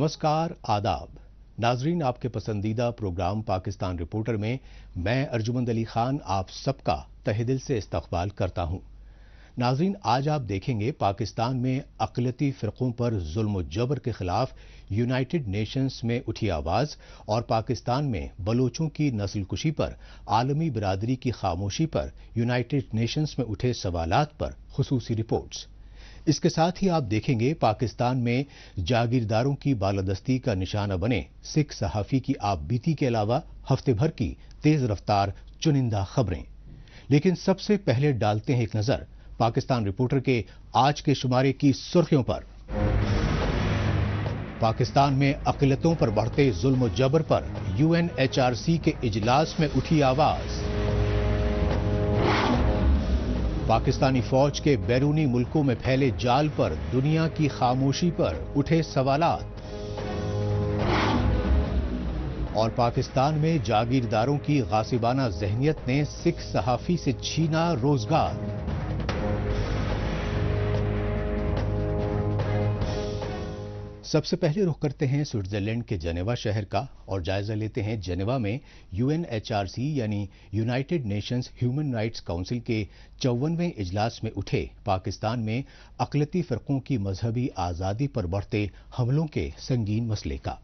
नमस्कार, आदाब नाजरीन, आपके पसंदीदा प्रोग्राम पाकिस्तान रिपोर्टर में मैं अर्जुमंद अली खान आप सबका तहे दिल से इस्तकबाल करता हूं। नाजरीन, आज आप देखेंगे पाकिस्तान में अक़लियती फ़िरक़ों पर जुल्म और जबर के खिलाफ यूनाइटेड नेशंस में उठी आवाज़ और पाकिस्तान में बलोचों की नस्लकुशी पर आलमी बिरादरी की खामोशी पर यूनाइटेड नेशंस में उठे सवालात पर खुसूसी रिपोर्ट्स। इसके साथ ही आप देखेंगे पाकिस्तान में जागीरदारों की बालादस्ती का निशाना बने सिख सहाफ़ी की आपबीती के अलावा हफ्ते भर की तेज रफ्तार चुनिंदा खबरें। लेकिन सबसे पहले डालते हैं एक नजर पाकिस्तान रिपोर्टर के आज के शुमारे की सुर्खियों पर। पाकिस्तान में अक़लियतों पर बढ़ते जुल्म और जबर पर UNHRC के इजलास में उठी आवाज। पाकिस्तानी फौज के बैरूनी मुल्कों में फैले जाल पर दुनिया की खामोशी पर उठे सवालात। और पाकिस्तान में जागीरदारों की गासिबाना ज़हनियत ने सिख सहाफ़ी से छीना रोजगार। सबसे पहले रुख करते हैं स्विट्जरलैंड के जेनेवा शहर का और जायजा लेते हैं जेनेवा में UNHRC यानी United Nations human rights council के 54वें इजलास में उठे पाकिस्तान में अक़लियती फ़िरक़ों की मजहबी आज़ादी पर बढ़ते हमलों के संगीन मसले का।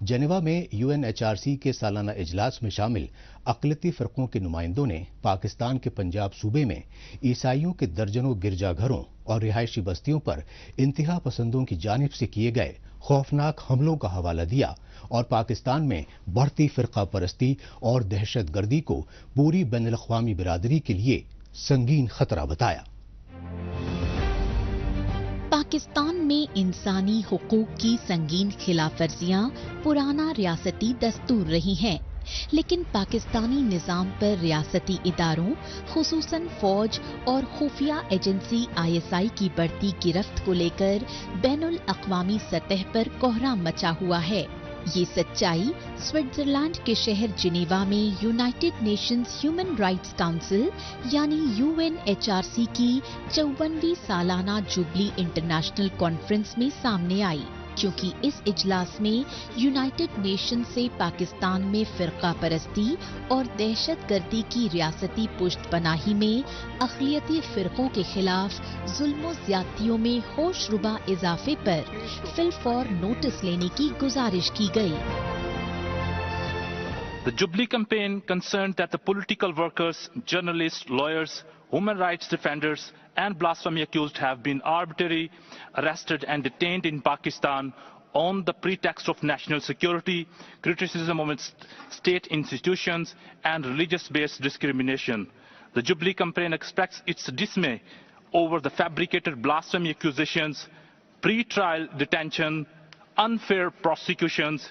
जेनेवा में UNHRC के सालाना इजलास में शामिल अक़लियती फ़िरक़ों के नुमाइंदों ने पाकिस्तान के पंजाब सूबे में ईसाइयों के दर्जनों गिरजाघरों और रिहायशी बस्तियों पर इंतहा पसंदों की जानिब से किए गए खौफनाक हमलों का हवाला दिया और पाकिस्तान में बढ़ती फ़िरक़ा परस्ती और दहशतगर्दी को पूरी बैनुल-अक़वामी बिरादरी के लिए संगीन खतरा बताया। पाकिस्तान में इंसानी हुकूक की संगीन खिलाफवर्जियां पुराना रियासती दस्तूर रही हैं, लेकिन पाकिस्तानी निज़ाम पर रियासती इदारों खुसूसन फौज और खुफिया एजेंसी ISI की बढ़ती गिरफ्त को लेकर बैनुल अक़वामी सतह पर कोहराम मचा हुआ है। ये सच्चाई स्विट्जरलैंड के शहर जिनेवा में United Nations human rights council यानी UNHRC की 54वीं सालाना जुबली इंटरनेशनल कॉन्फ्रेंस में सामने आई, क्योंकि इस इजलास में यूनाइटेड नेशन से पाकिस्तान में फ़िरक़ा परस्ती और दहशतगर्दी की रियासती पुश्तपनाही में अक़लियती फ़िरक़ों के खिलाफ जुल्म और ज़्यादतियों में होशरुबा इजाफे पर फिलफौर नोटिस लेने की गुजारिश की गई। The Jubilee campaign concerned that the political workers, journalists, lawyers, human rights defenders and blasphemy accused have been arbitrarily arrested and detained in Pakistan on the pretext of national security, criticism of its state institutions and religious-based discrimination. The Jubilee campaign expressed its dismay over the fabricated blasphemy accusations, pre-trial detention, unfair prosecutions,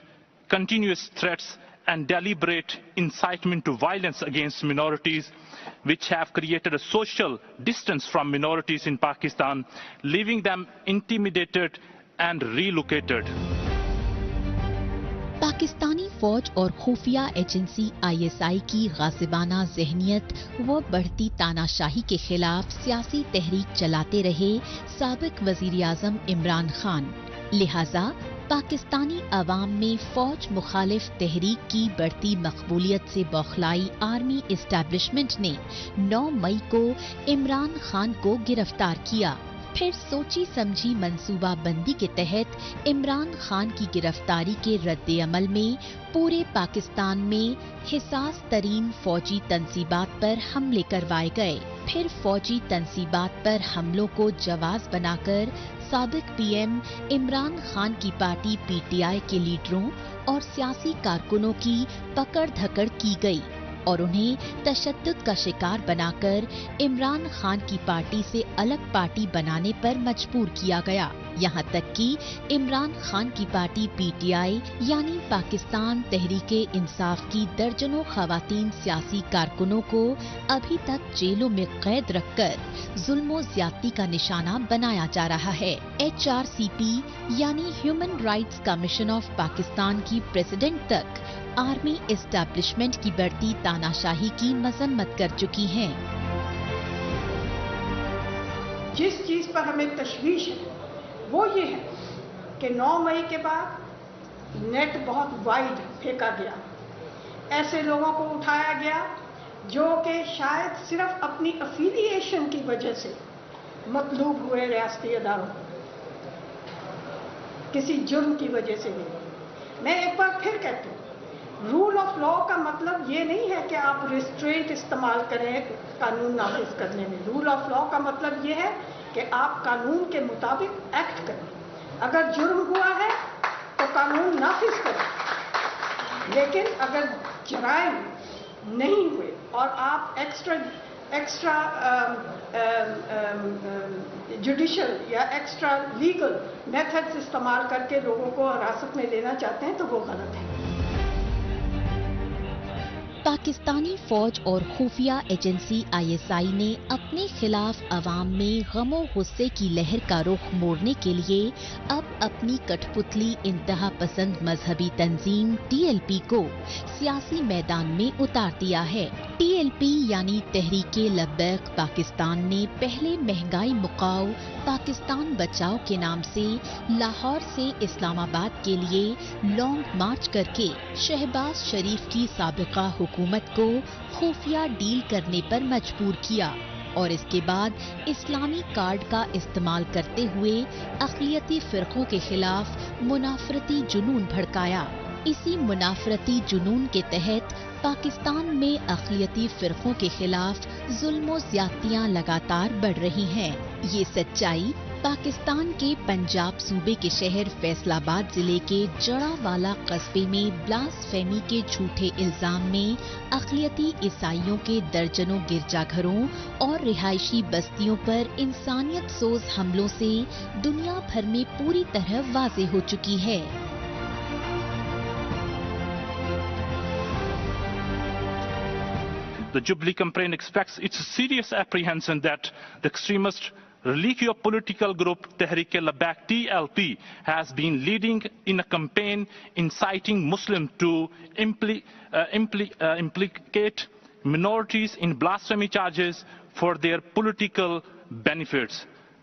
continuous threats and deliberate incitement to violence against minorities, which have created a social distance from minorities in Pakistan, leaving them intimidated and relocated. Pakistani फौज और खुफिया agency ISI की गासिबाना ज़हनियत व बढ़ती तानाशाही के खिलाफ सियासी तहरीक चलाते रहे साबिक वज़ीर-ए-आज़म इमरान खान। लिहाजा पाकिस्तानी अवाम में फौज मुखालिफ तहरीक की बढ़ती मकबूलियत से बौखलाई आर्मी इस्टेब्लिशमेंट ने 9 मई को इमरान खान को गिरफ्तार किया। फिर सोची समझी मंसूबा बंदी के तहत इमरान खान की गिरफ्तारी के रद्द अमल में पूरे पाकिस्तान में हिसास तरीन फौजी तंसीबात पर हमले करवाए गए। फिर फौजी तंसीबात पर हमलों को जवाज बनाकर साबिक PM इमरान खान की पार्टी PTI के लीडरों और सियासी कारकुनों की पकड़ धकड़ की गई और उन्हें तशद्दुद का शिकार बनाकर इमरान खान की पार्टी से अलग पार्टी बनाने पर मजबूर किया गया। यहाँ तक कि इमरान खान की पार्टी PTI यानी पाकिस्तान तहरीके इंसाफ की दर्जनों खवातीन सियासी कारकुनों को अभी तक जेलों में कैद रखकर जुल्म और ज्यादती का निशाना बनाया जा रहा है। HRCP यानी human rights commission of Pakistan की प्रेसिडेंट तक आर्मी एस्टैब्लिशमेंट की बढ़ती तानाशाही की मजम्मत कर चुकी हैं। जिस चीज पर हमें तशवीश है वो ये है कि 9 मई के बाद نیٹ بہت وائڈ پھینکا گیا. ایسے لوگوں کو اٹھایا گیا جو کہ شاید صرف اپنی افیلیشن کی وجہ سے مطلوب ہوئے ریاستی اداروں کو، کسی جرم کی وجہ سے نہیں. میں ایک بار پھر کہتی ہوں، رول آف لا کا مطلب یہ نہیں ہے کہ آپ ریسٹرینٹ استعمال کریں قانون نافذ کرنے میں. رول آف لا کا مطلب یہ ہے کہ آپ قانون کے مطابق ایکٹ کریں. اگر جرم ہوا ہے تو قانون نافذ کریں، لیکن اگر جرائم نہیں ہوئے اور آپ ایکسٹرا جوڈیشل یا ایکسٹرا لیگل میتھڈز استعمال کر کے لوگوں کو حراست میں لینا چاہتے ہیں تو وہ غلط ہے. پاکستانی فوج اور خفیہ ایجنسی ISI نے اپنے خلاف عوام میں غم و غصے کی لہر کا رخ موڑنے کے لیے اب اپنی کٹھ پتلی انتہا پسند مذہبی تنظیم TLP کو سیاسی میدان میں اتار دیا ہے. TLP یعنی تحریک لبیک پاکستان نے پہلے مہنگائی مکاؤ پاکستان بچاؤ کے نام سے لاہور سے اسلام آباد کے لیے لانگ مارچ کر کے شہباز شریف کی سابقہ حکومت کو خفیہ ڈیل کرنے پر مجبور کیا اور اس کے بعد اسلامی کارڈ کا استعمال کرتے ہوئے اقلیتی فرقوں کے خلاف منافرتی جنون بھڑکایا. اسی منافرتی جنون کے تحت پاکستان میں اقلیتی فرقوں کے خلاف ظلم و زیادتیاں لگاتار بڑھ رہی ہیں. یہ سچائی پاکستان کے پنجاب صوبے کے شہر فیصل آباد ضلع کے جڑا والا قصبے میں بلاسفیمی کے جھوٹے الزام میں اقلیتی عیسائیوں کے درجنوں گرجا گھروں اور رہائشی بستیوں پر انسانیت سوز حملوں سے دنیا بھر میں پوری طرح واضح ہو چکی ہے. The Jubilee campaign expects its serious apprehension that the extremist religious political group Tehreek-e-Labbaik TLP has been leading in a campaign inciting Muslims to implicate minorities in blasphemy charges for their political benefits.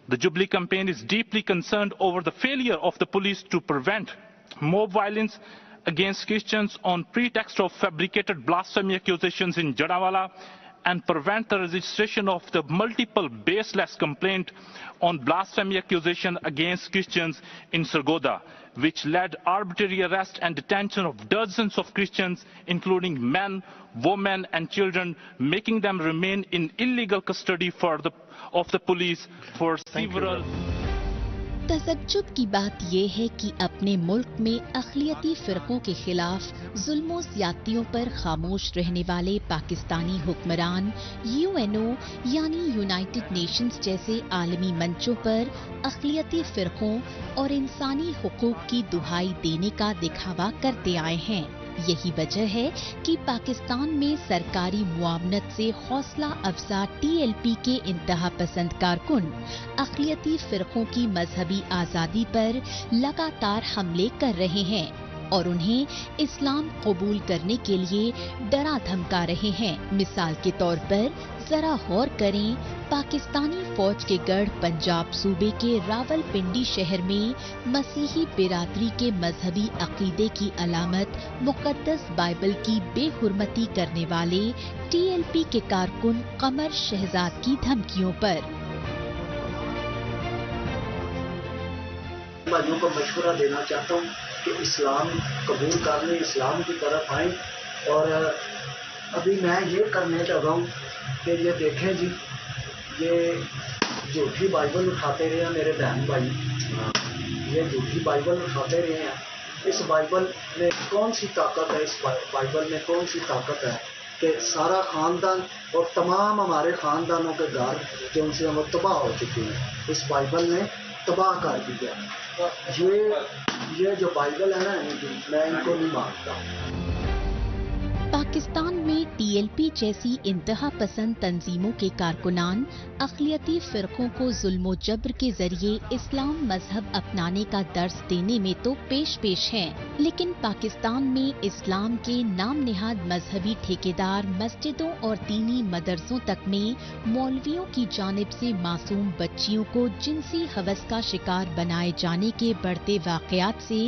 The Jubilee campaign is deeply concerned over the failure of the police to prevent mob violence against Christians on pretext of fabricated blasphemy accusations in Jadawala and prevent the registration of the multiple baseless complaints on blasphemy accusation against Christians in Sargodha, which led arbitrary arrest and detention of dozens of Christians, including men, women and children, making them remain in illegal custody of the police for several. تجب کی بات یہ ہے کہ اپنے ملک میں اقلیتی فرقوں کے خلاف ظلم و زیادتیوں پر خاموش رہنے والے پاکستانی حکمران UNO یعنی یونائٹڈ نیشنز جیسے عالمی منچوں پر اقلیتی فرقوں اور انسانی حقوق کی دہائی دینے کا دکھاوا کرتے آئے ہیں. یہی وجہ ہے کہ پاکستان میں سرکاری معاونت سے حوصلہ افزا TLP کے انتہا پسند کارکن اقلیتی فرقوں کی مذہبی آزادی پر لگاتار حملے کر رہے ہیں اور انہیں اسلام قبول کرنے کے لیے ڈرا دھمکا رہے ہیں. مثال کے طور پر ذرا غور کریں، پاکستانی فوج کے گڑھ پنجاب صوبے کے راول پنڈی شہر میں مسیحی برادری کے مذہبی عقیدے کی علامت مقدس بائبل کی بے حرمتی کرنے والے TLP کے کارکن قمر شہزاد کی دھمکیوں پر. بھائیوں کو مشورہ دینا چاہتا ہوں کہ اسلام قبول کر لیں، اسلام کی طرف آئیں. اور ابھی میں یہ کرنے لگا ہوں کہ یہ دیکھیں جی، یہ جھوٹی بائبل اٹھاتے رہے ہیں میرے بہن بھائی، یہ جھوٹی بائبل اٹھاتے رہے ہیں. اس بائبل میں کون سی طاقت ہے؟ اس بائبل میں کون سی طاقت ہے کہ سارا خاندان اور تمام ہمارے خاندانوں کے گھر جو ان سے وہ تباہ ہو چکے ہیں، اس بائبل نے تباہ کر دیا. یہ جو بائبل ہے نا، میں ان کو نہیں مانتا. پاکستان میں PLP जैसी इंतहा पसंद तंजीमों के कारकुनान अक़लियती फ़िरक़ों को जुल्म जबर के जरिए इस्लाम मजहब अपनाने का दर्स देने में तो पेश हैं, लेकिन पाकिस्तान में इस्लाम के नाम निहाद मजहबी ठेकेदार मस्जिदों और दीनी मदरसों तक में मौलवियों की जानिब से मासूम बच्चियों को जिनसी हवस का शिकार बनाए जाने के बढ़ते वाक़यात से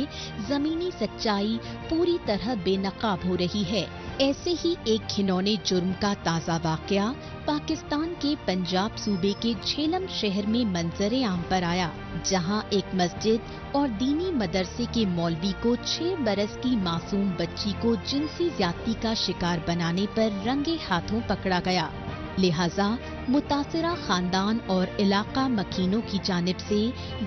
ज़मीनी सच्चाई पूरी तरह बेनकाब हो रही है। ऐसे ही एक घिनौने जुर्म का ताज़ा वाक़या पाकिस्तान के पंजाब सूबे के झेलम शहर में मंजरे आम पर आया, जहां एक मस्जिद और दीनी मदरसे के मौलवी को 6 बरस की मासूम बच्ची को जिनसी ज्यादती का शिकार बनाने पर रंगे हाथों पकड़ा गया। लिहाजा मुतासिरा खानदान और इलाका मकीनों की जानिब से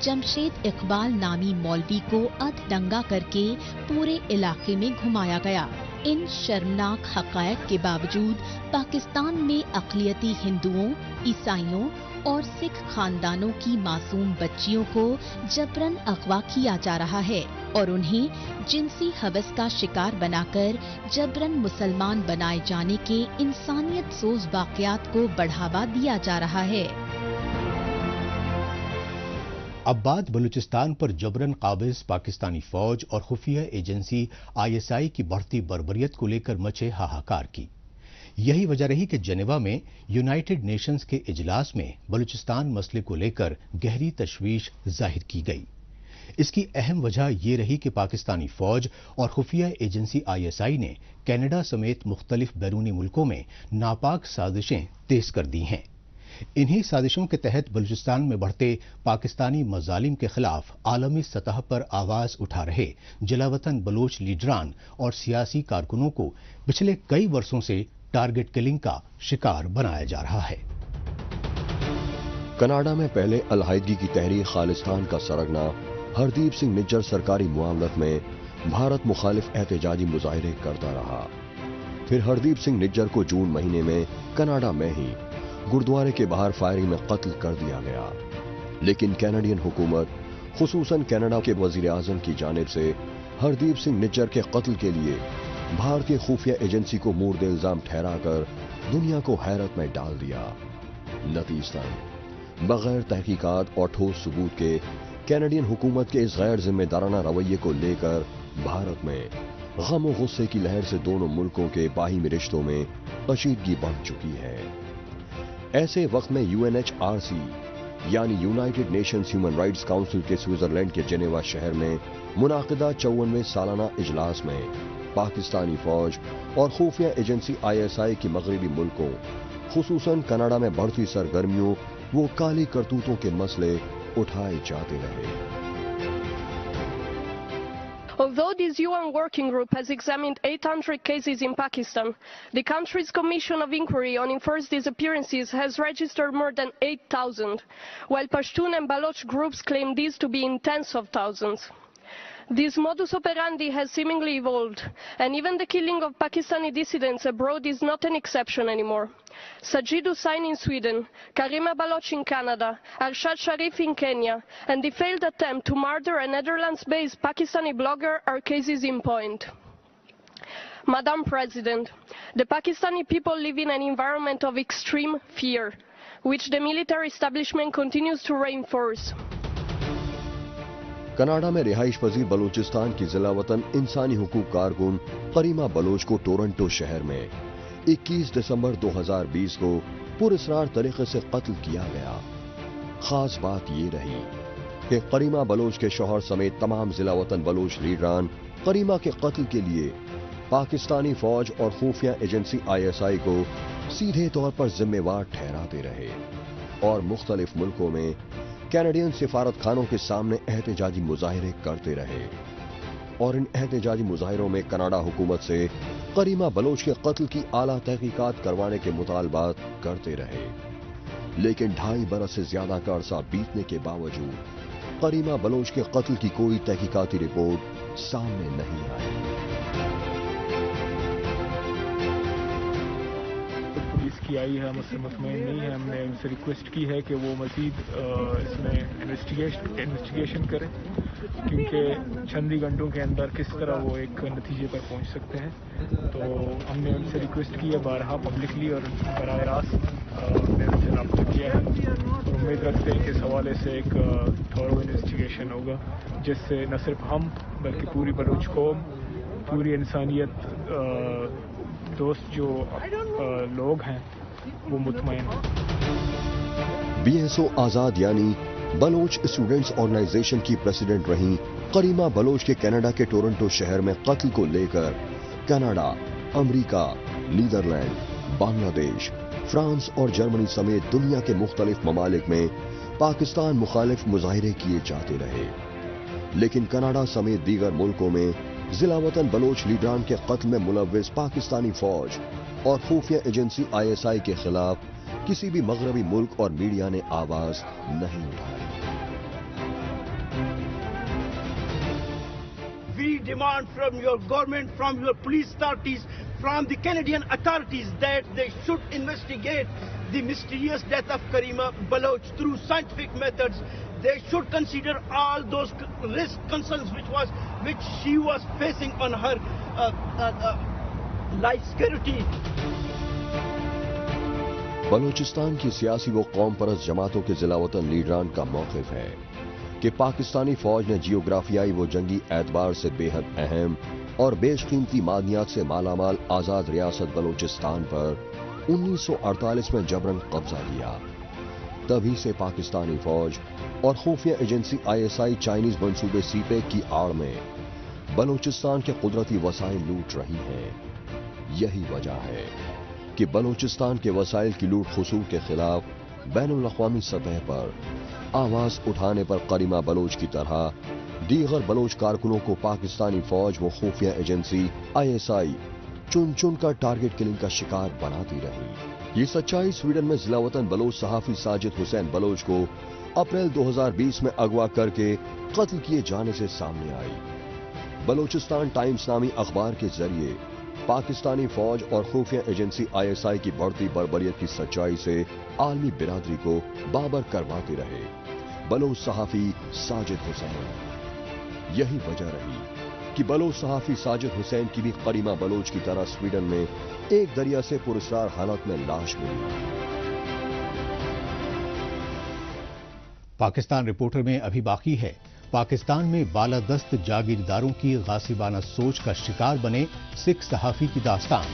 जमशेद इकबाल नामी मौलवी को अधदंगा करके पूरे इलाके में घुमाया गया। इन शर्मनाक हक़ायक़ के बावजूद पाकिस्तान में अक़लियती हिंदुओं, ईसाइयों और सिख खानदानों की मासूम बच्चियों को जबरन अगवा किया जा रहा है और उन्हें जिनसी हवस का शिकार बनाकर जबरन मुसलमान बनाए जाने के इंसानियत सोज वाक़यात को बढ़ावा दिया जा रहा है। अब बात बलूचिस्तान पर जबरन काबिज पाकिस्तानी फौज और खुफिया एजेंसी ISI की बढ़ती बर्बरियत को लेकर मचे हाहाकार की। यही वजह रही कि जेनेवा में यूनाइटेड नेशंस के इजलास में बलूचिस्तान मसले को लेकर गहरी तशवीश जाहिर की गई। इसकी अहम वजह ये रही कि पाकिस्तानी फौज और खुफिया एजेंसी ISI ने कनाडा समेत मुख्तलिफ बैरूनी मुल्कों में नापाक साजिशें तेज कर दी हैं। इन्हीं साजिशों के तहत बलूचिस्तान में बढ़ते पाकिस्तानी मजालिम के खिलाफ आलमी सतह पर आवाज उठा रहे जलावतन बलोच लीडरान और सियासी कारकुनों को पिछले कई वर्षों से टारगेट किलिंग का शिकार बनाया जा रहा है। कनाडा में पहले अलहायदगी की तहरीक खालिस्तान का सरगना हरदीप सिंह निज्जर सरकारी मुआमलत में भारत मुखालिफ एहतजाजी मुजाहरे करता रहा। फिर हरदीप सिंह निज्जर को जून महीने में कनाडा में ही गुरुद्वारे के बाहर फायरिंग में कत्ल कर दिया गया, लेकिन कैनेडियन हुकूमत खुसूसन कनाडा के वजीर आजम की जानिब से हरदीप सिंह निज्जर के कत्ल के लिए भारतीय खुफिया एजेंसी को मूर्द इल्जाम ठहराकर दुनिया को हैरत में डाल दिया। नतीजतन बगैर तहकीकात और ठोस सबूत के कैनेडियन हुकूमत के इस गैर जिम्मेदाराना रवैये को लेकर भारत में गम और गुस्से की लहर से दोनों मुल्कों के बाहिमी रिश्तों में कशीदगी बढ़ चुकी है। ऐसे वक्त में UNHRC यानी United Nations human rights council के स्विट्जरलैंड के जेनेवा शहर में मुनाकिदा 54वें सालाना इजलास में पाकिस्तानी फौज और खुफिया एजेंसी ISI की मगरबी मुल्कों खुसूसन कनाडा में बढ़ती सरगर्मियों वो काली करतूतों के मसले उठाए जाते रहे। Although this UN working group has examined 800 cases in Pakistan, the country's Commission of Inquiry on Enforced Disappearances has registered more than 8,000, while Pashtun and Baloch groups claim these to be in tens of thousands. This modus operandi has seemingly evolved, and even the killing of Pakistani dissidents abroad is not an exception anymore. Sajid Hussain in Sweden, Karima Baloch in Canada, Arshad Sharif in Kenya, and the failed attempt to murder a Netherlands-based Pakistani blogger are cases in point. Madam President, the Pakistani people live in an environment of extreme fear, which the military establishment continues to reinforce. Canada में रिहाइश पजीर बलूचिस्तान की जिला वतन इंसानी हुकूक कारकुन करीमा Bloch को Toronto शहर में 21 दिसंबर 2020 को पुरअसरार तरीके से कत्ल किया गया। खास बात ये रही कि करीमा बलोच के शौहर समेत तमाम जिला वतन बलोच लीडरान करीमा के कत्ल के लिए पाकिस्तानी फौज और खुफिया एजेंसी ISI को सीधे तौर पर जिम्मेवार ठहराते रहे और मुख्तलिफ मुल्कों में कैनेडियन सिफारत खानों के सामने एहतजाजी मुजाहिरे करते रहे और इन एहतजाजी मुजाहिरों में कनाडा हुकूमत से करीमा बलोच के कत्ल की आला तहकीकात करवाने के मुतालबात करते रहे, लेकिन 2.5 बरस से ज्यादा का अरसा बीतने के बावजूद करीमा बलोच के कत्ल की कोई तहकीकाती रिपोर्ट सामने नहीं आई। पुलिस کی آئی ہے ہم اس سے مطمئن نہیں ہیں. ہم نے ان سے ریکویسٹ کی ہے کہ وہ مزید اس میں انویسٹیگیشن کریں کیونکہ چند ہی گھنٹوں کے اندر کس طرح وہ ایک نتیجے پر پہنچ سکتے ہیں. تو ہم نے ان سے ریکویسٹ کی ہے بارہا پبلکلی اور براہ راست ہم نے ان سے رابطہ کیا ہے اور امید رکھتے ہیں کہ اس حوالے سے ایک تھورو انویسٹیگیشن ہوگا جس سے نہ صرف ہم بلکہ پوری بلوچ قوم, پوری انسانیت دوست جو لوگ ہیں وہ مطمئن ہیں. BSO آزاد یعنی بلوچ اسٹوڈنٹس آرگنائزیشن کی پریزیڈنٹ رہیں کریمہ بلوچ کے کینیڈا کے ٹورنٹو شہر میں قتل کو لے کر کینیڈا, امریکہ, نیدرلینڈ, بنگلہ دیش, فرانس اور جرمنی سمیت دنیا کے مختلف ممالک میں پاکستان مخالف مظاہرے کیے جاتے رہے, لیکن کینیڈا سمیت دیگر ملکوں میں ضلع وطن بلوچ لیڈران کے قتل میں ملوث پاکستانی فوج اور خفیہ ایجنسی ISI کے خلاف کسی بھی مغربی ملک اور میڈیا نے آواز نہیں اٹھائی. We demand from your government, from your police authorities, from the Canadian authorities that they should investigate the mysterious death of Karima Baloch through scientific methods. They should consider all those risk concerns which she was facing on her life security. Balochistan کی سیاسی و قوم پرست جماعتوں کے ضلع وطن لیڈران کا موقف ہے کہ پاکستانی فوج نے جیوگرافیائی و جنگی اعتبار سے بے حد اہم اور بیش قیمتی معدنیات سے مالا مال آزاد ریاست بلوچستان پر 1948 میں جبراً قبضہ کیا. تبھی سے پاکستانی فوج اور خفیہ ایجنسی ISI چائنیز منصوبے CPEC کی آڑ میں بلوچستان کے قدرتی وسائل لوٹ رہی ہیں. یہی وجہ ہے کہ بلوچستان کے وسائل کی لوٹ خسوٹ کے خلاف بین الاقوامی سطح پر آواز اٹھانے پر کریمہ بلوچ کی طرح دیگر بلوچ کارکنوں کو پاکستانی فوج و خفیہ ایجنسی ISI چن چن کر ٹارگٹ کلنگ کا شکار بناتی رہی. یہ سچائی سویڈن میں ضلع وطن بلوچ صحافی ساجد حسین بلوچ کو اپریل 2020 میں اغوا کر کے قتل کیے جانے سے سامنے آئی. بلوچستان ٹائمز نامی اخبار کے ذریعے پاکستانی فوج اور خفیہ ایجنسی ISI کی بڑھتی بربریت کی سچائی سے عالمی برادری کو باخبر کرواتے رہے بلوچ صحافی ساجد حسین. یہی وجہ رہی کہ بلوچ صحافی ساجد حسین کی بھی کریمہ بلوچ کی طرح سویڈن میں ایک دریا سے پراسرار حالت میں لاش ملی. پاکستان رپورٹر میں ابھی باقی ہے پاکستان میں بالادست جاگیرداروں کی غاصبانہ سوچ کا شکار بنے سکھ صحافی کی داستان.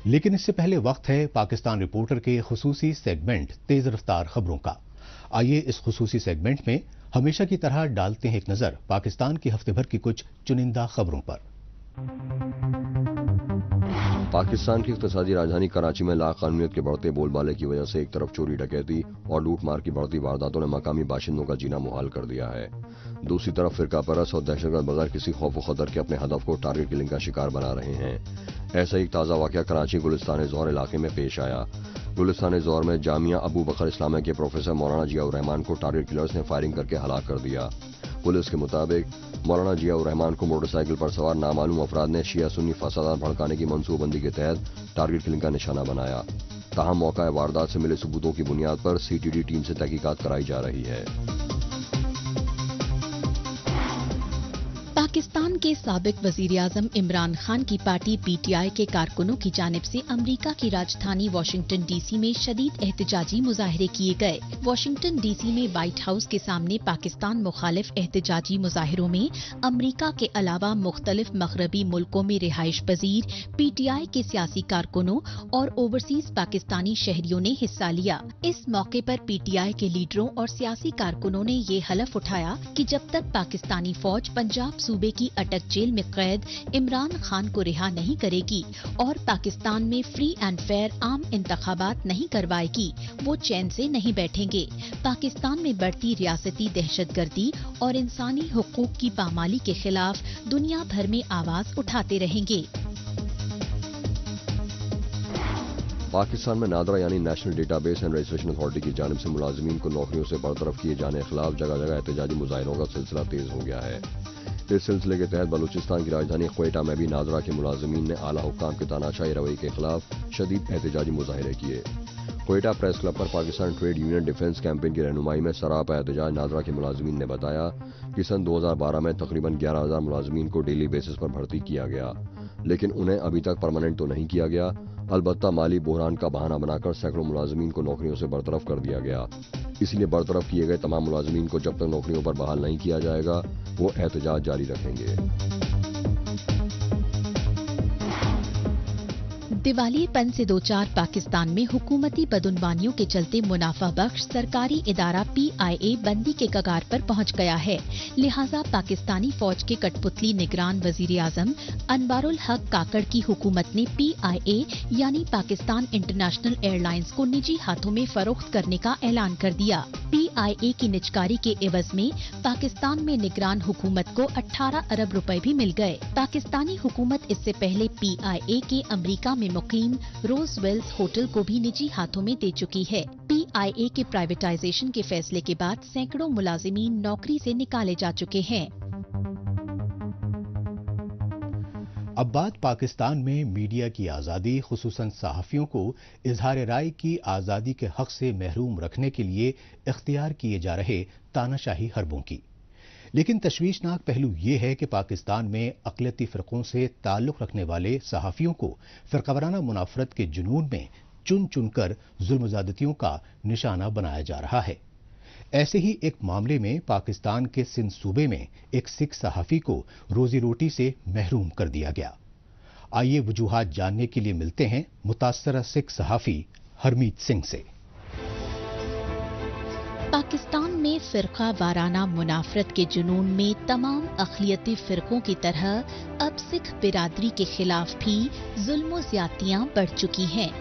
لیکن اس سے پہلے وقت ہے پاکستان رپورٹر کے خصوصی سیگمنٹ تیز رفتار خبروں کا. آئیے اس خصوصی سیگمنٹ میں ہمیشہ کی طرح ڈالتے ہیں ایک نظر پاکستان کی ہفتے بھر کی کچھ چنندہ خبروں پر. پاکستان کی اقتصادی راجدھانی کراچی میں لاقانونیت کے بڑھتے بول بالے کی وجہ سے ایک طرف چوری ڈکیتی اور لوٹ مار کی بڑھتی وارداتوں نے مقامی باشندوں کا جینا محال کر دیا ہے. دوسری طرف فرقہ پرست اور دہشت گرد بغیر کسی خوف و خطر کے اپنے ہدف کو ٹارگٹ کلنگ کا شکار بنا رہے ہیں. ایسا ایک تازہ واقعہ کراچی گلستان زور علاقے میں پیش آیا. گلستان زور میں جامعہ ابو بکر اسلامیہ کے پروفیسر مولانا ضیاء الرحمان کو ٹارگٹ کلرز نے فائرنگ کر کے ہلاک کر دیا. پولیس کے مطابق مولانا ضیاء الرحمان کو موٹر سائیکل پر سوار نامعلوم افراد نے شیعہ سنی فسادات بھڑکانے کی منصوبہ بندی کے تحت ٹارگٹ کلنگ کا نشانہ بنایا. تاہم موقع واردات سے ملے ثبوتوں کی بنیاد پر CTD ٹیم سے تحقیقات کرائی جا رہی ہے. پاکستان کے سابق وزیر اعظم عمران خان کی پارٹی PTI کے کارکنوں کی جانب سے امریکہ کی راجدھانی واشنگٹن DC میں شدید احتجاجی مظاہرے کیے گئے. واشنگٹن DC میں وائٹ ہاؤس کے سامنے پاکستان مخالف احتجاجی مظاہروں میں امریکہ کے علاوہ مختلف مغربی ملکوں میں رہائش پذیر PTI کے سیاسی کارکنوں اور اوورسیز پاکستانی شہریوں نے حصہ لیا. اس موقع پر PTI کے لیڈروں اور سیاسی کارکنوں نے یہ حلف اٹھایا کہ جب تک پاکستانی فوج پنجاب صوبے کی اٹک جیل میں قید عمران خان کو رہا نہیں کرے گی اور پاکستان میں فری اینڈ فیئر عام انتخابات نہیں کروائے گی وہ چین سے نہیں بیٹھیں گے. پاکستان میں بڑھتی ریاستی دہشت گردی اور انسانی حقوق کی پامالی کے خلاف دنیا بھر میں آواز اٹھاتے رہیں گے. پاکستان میں نادرا یعنی national data base and registration authority کی جانب سے ملازمین کو نوکریوں سے برطرف کیے جانے کے خلاف جگہ جگہ احتجاجی مظاہروں کا سلسلہ تیز ہو گیا ہے. इस सिलसिले के तहत बलूचिस्तान की राजधानी क्वेटा में भी नाजरा के मुलाजमीन ने आला हुक्काम के तानाशाही रवैये के खिलाफ शदीद एहतजाजी मुजाहिरे किए। क्वेटा प्रेस क्लब पर Pakistan trade union defence campaign की रहनुमाई में सरापा एहतजाज नाजरा के मुलाजमीन ने बताया कि सन 2012 में तकरीबन 11,000 मुलाजमीन को डेली बेसिस पर भर्ती किया गया, लेकिन उन्हें अभी तक परमानेंट तो नहीं किया गया। अलबत्ता माली बहरान का बहाना बनाकर सैकड़ों मुलाजमीन को नौकरियों से बरतरफ कर दिया गया। इसलिए बरतरफ किए गए तमाम मुलाजमीन को जब तक नौकरियों पर बहाल नहीं किया जाएगा वो एहतजाज जारी रखेंगे। दिवालियेपन से दो चार पाकिस्तान में हुकूमती बदउनवानियों के चलते मुनाफा बख्श सरकारी इदारा PIA बंदी के कगार पर पहुंच गया है। लिहाजा पाकिस्तानी फौज के कठपुतली निगरान वजीर आजम अनवारुल हक काकड़ की हुकूमत ने PIA यानी पाकिस्तान इंटरनेशनल एयरलाइंस को निजी हाथों में फरोख्त करने का ऐलान कर दिया। PIA की निजकारी के एवज में पाकिस्तान में निगरान हुकूमत को 18 अरब रुपए भी मिल गए। पाकिस्तानी हुकूमत इससे पहले PIA के अमेरिका में मुकीम रोजवेल्स होटल को भी निजी हाथों में दे चुकी है। PIA के प्राइवेटाइजेशन के फैसले के बाद सैकड़ों मुलाजिमीन नौकरी से निकाले जा चुके हैं। अब बात पाकिस्तान में मीडिया की आज़ादी, खुसूसन सहाफ़ियों को इजहार राय की आज़ादी के हक से महरूम रखने के लिए इख्तियार किए जा रहे तानाशाही हरबों की। लेकिन तशवीशनाक पहलू ये है कि पाकिस्तान में अक़लियती फ़िरक़ों से ताल्लुक़ रखने वाले सहाफ़ियों को फ़िरक़ावाराना मुनाफ़रत के जुनून में चुन चुनकर जुल्म ज़्यादतियों का निशाना बनाया जा रहा है। ऐसे ही एक मामले में पाकिस्तान के सिंध सूबे में एक सिख सहाफ़ी को रोजी रोटी से महरूम कर दिया गया। आइए वजूहात जानने के लिए मिलते हैं मुतासरा सिख सहाफ़ी हरमीत सिंह से। पाकिस्तान में फ़िरक़ा वाराना मुनाफ़रत के जुनून में तमाम अक़लियती फ़िरक़ों की तरह अब सिख बिरादरी के खिलाफ भी जुल्म व ज़्यादतियाँ बढ़ चुकी हैं।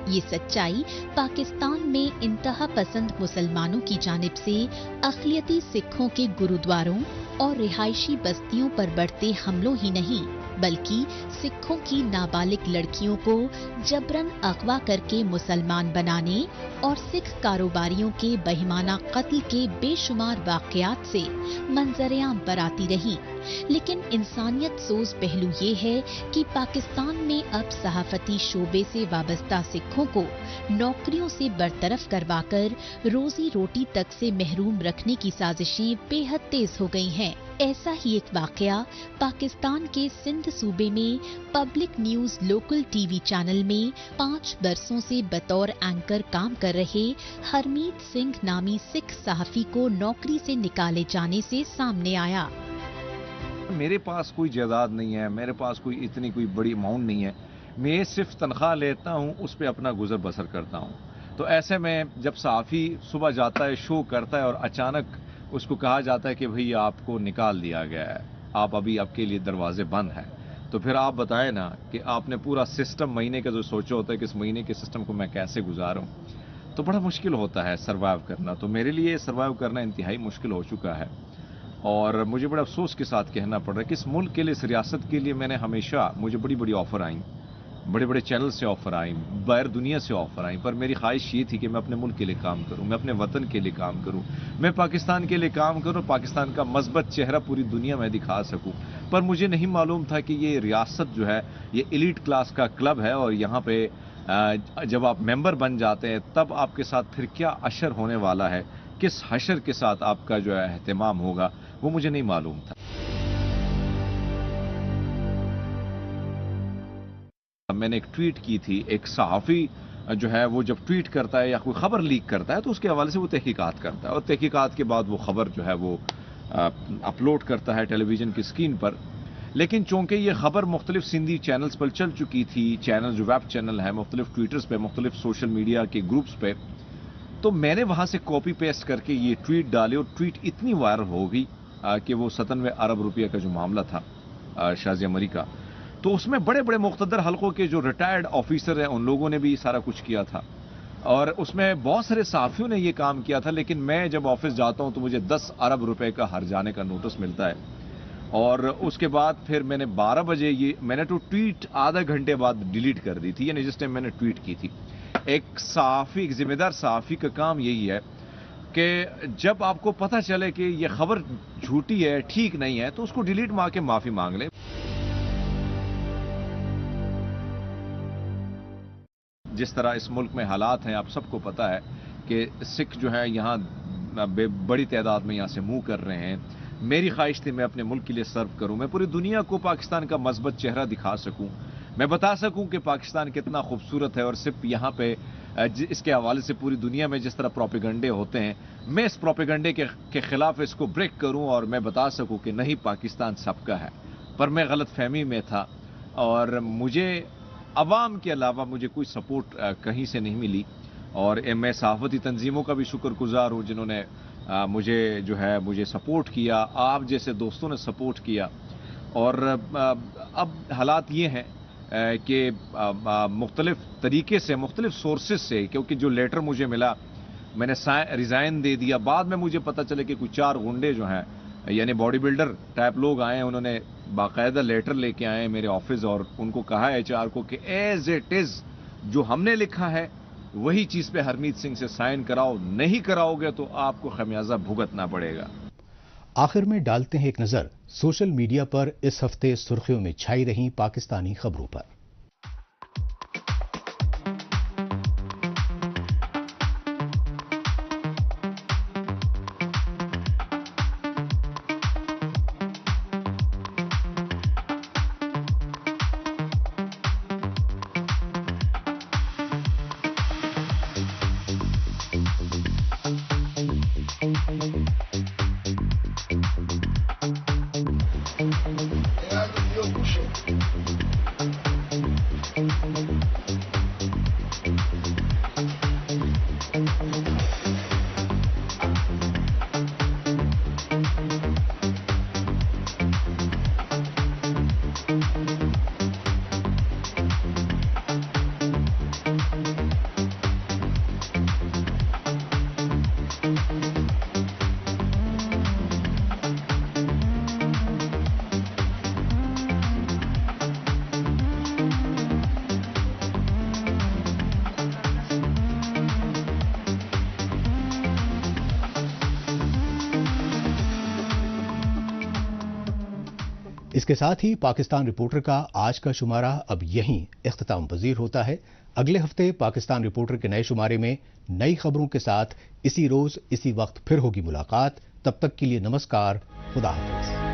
ये सच्चाई पाकिस्तान में इंतहा पसंद मुसलमानों की जानिब से अक़लियती सिखों के गुरुद्वारों और रिहायशी बस्तियों पर बढ़ते हमलों ही नहीं, बल्कि सिखों की नाबालिग लड़कियों को जबरन अगवा करके मुसलमान बनाने और सिख कारोबारियों के बेईमाना कत्ल के बेशुमार वाक़यात से मंजर-ए-आम पर आती रही। लेकिन इंसानियत सोज पहलू ये है कि पाकिस्तान में अब सहाफती शोबे से वाबस्ता सिखों को नौकरियों से बरतरफ करवाकर रोजी रोटी तक से महरूम रखने की साजिशें बेहद तेज हो गई हैं। ऐसा ही एक वाकया पाकिस्तान के सिंध सूबे में public news local TV channel में 5 बरसों से बतौर एंकर काम कर रहे हरमीत सिंह नामी सिख सहाफी को नौकरी से निकाले जाने से सामने आया। मेरे पास कोई जायदाद नहीं है, मेरे पास कोई इतनी कोई बड़ी अमाउंट नहीं है, मैं सिर्फ तनख्वाह लेता हूँ, उस पर अपना गुजर बसर करता हूँ। तो ऐसे में जब सहाफ़ी सुबह जाता है, शो करता है और अचानक उसको कहा जाता है कि भाई आपको निकाल दिया गया है, आप अभी आपके लिए दरवाजे बंद हैं, तो फिर आप बताएं ना कि आपने पूरा सिस्टम महीने का जो सोचा होता है कि इस महीने के सिस्टम को मैं कैसे गुजारूं, तो बड़ा मुश्किल होता है सर्वाइव करना। तो मेरे लिए सर्वाइव करना इंतहाई मुश्किल हो चुका है और मुझे बड़ा अफसोस के साथ कहना पड़ रहा है कि इस मुल्क के लिए, इस रियासत के लिए मैंने हमेशा, मुझे बड़ी बड़ी ऑफ़र आई, बड़े बड़े चैनल से ऑफ़र आई, बाहर दुनिया से ऑफ़र आई, पर मेरी ख्वाहिश ये थी कि मैं अपने मुल्क के लिए काम करूं, मैं अपने वतन के लिए काम करूं, मैं पाकिस्तान के लिए काम करूं, पाकिस्तान का मस्बत चेहरा पूरी दुनिया में दिखा सकूं। पर मुझे नहीं मालूम था कि ये रियासत जो है ये एलीट क्लास का क्लब है और यहाँ पे जब आप मेंबर बन जाते हैं तब आपके साथ फिर क्या अशर होने वाला है, किस हशर के साथ आपका जो है एहतमाम होगा, वो मुझे नहीं मालूम था। मैंने एक ट्वीट की थी, एक सहाफ़ी जो है वो जब ट्वीट करता है या कोई खबर लीक करता है तो उसके हवाले से वो तहकीकात करता है और तहकीकात के बाद वो खबर जो है वो अपलोड करता है टेलीविज़न की स्क्रीन पर। लेकिन चूँकि ये खबर मुख्तलिफ सिंधी चैनल्स पर चल चुकी थी, चैनल जो वेब चैनल है, मुख्तलिफ ट्विटर्स पे, मुख्तलिफ सोशल मीडिया के ग्रुप्स पे, तो मैंने वहाँ से कॉपी पेस्ट करके ये ट्वीट डाले और ट्वीट इतनी वायरल हो गई कि वो 97 अरब रुपये का जो मामला था शाज़िया मरी का, तो उसमें बड़े बड़े मुख्तदर हलकों के जो रिटायर्ड ऑफिसर हैं उन लोगों ने भी सारा कुछ किया था और उसमें बहुत सारे सहाफ़ियों ने ये काम किया था। लेकिन मैं जब ऑफिस जाता हूँ तो मुझे 10 अरब रुपए का हर जाने का नोटिस मिलता है और उसके बाद फिर मैंने 12 बजे मैंने तो ट्वीट आधा घंटे बाद डिलीट कर दी थी, यानी जिस टाइम मैंने ट्वीट की थी। एक सहाफ़ी, एक जिम्मेदार सहाफ़ी का काम यही है کہ جب آپ کو پتہ چلے کہ یہ خبر جھوٹی ہے، ٹھیک نہیں ہے، تو اس کو ڈیلیٹ مار کے معافی مانگ لیں۔ جس طرح اس ملک میں حالات ہیں، آپ سب کو پتہ ہے کہ سکھ جو ہے یہاں بڑی تعداد میں یہاں سے منہ کر رہے ہیں۔ میری خواہش تھی میں اپنے ملک کے لیے سرو کروں، میں پوری دنیا کو پاکستان کا مثبت چہرہ دکھا سکوں، میں بتا سکوں کہ پاکستان کتنا خوبصورت ہے، اور صرف یہاں پہ اس کے حوالے سے پوری دنیا میں جس طرح پروپیگنڈے ہوتے ہیں، میں اس پروپیگنڈے کے خلاف اس کو بریک کروں اور میں بتا سکوں کہ نہیں، پاکستان سب کا ہے۔ پر میں غلط فہمی میں تھا، اور مجھے عوام کے علاوہ مجھے کوئی سپورٹ کہیں سے نہیں ملی، اور میں صحافتی تنظیموں کا بھی شکر گزار ہوں جنہوں نے مجھے سپورٹ کیا، آپ جیسے دوستوں نے سپورٹ کیا۔ اور اب حالات یہ ہیں کہ مختلف طریقے سے، مختلف سورسز سے، کیونکہ جو لیٹر مجھے ملا میں نے ریزائن دے دیا، بعد میں مجھے پتہ چلے کہ کچھ 4 گنڈے جو ہیں یعنی باڈی بلڈر ٹائپ لوگ آئے ہیں، انہوں نے باقاعدہ لیٹر لے کے آئے میرے آفس، اور ان کو کہا HR کو کہ ایز اٹ از جو ہم نے لکھا ہے وہی چیز پہ ہرمیت سنگھ سے سائن کراؤ، نہیں کراؤ گے تو آپ کو خمیازہ بھگتنا پڑے گا۔ آخر میں ڈالتے ہیں ایک نظر سوشل میڈیا پر اس ہفتے سرخیوں میں چھائی رہی پاکستانی خبروں پر۔ اس کے ساتھ ہی پاکستان رپورٹر کا آج کا شمارہ اب یہیں اختتام پذیر ہوتا ہے۔ اگلے ہفتے پاکستان رپورٹر کے نئے شمارے میں نئی خبروں کے ساتھ اسی روز اسی وقت پھر ہوگی ملاقات۔ تب تک کے لیے نمسکار، خدا حافظ۔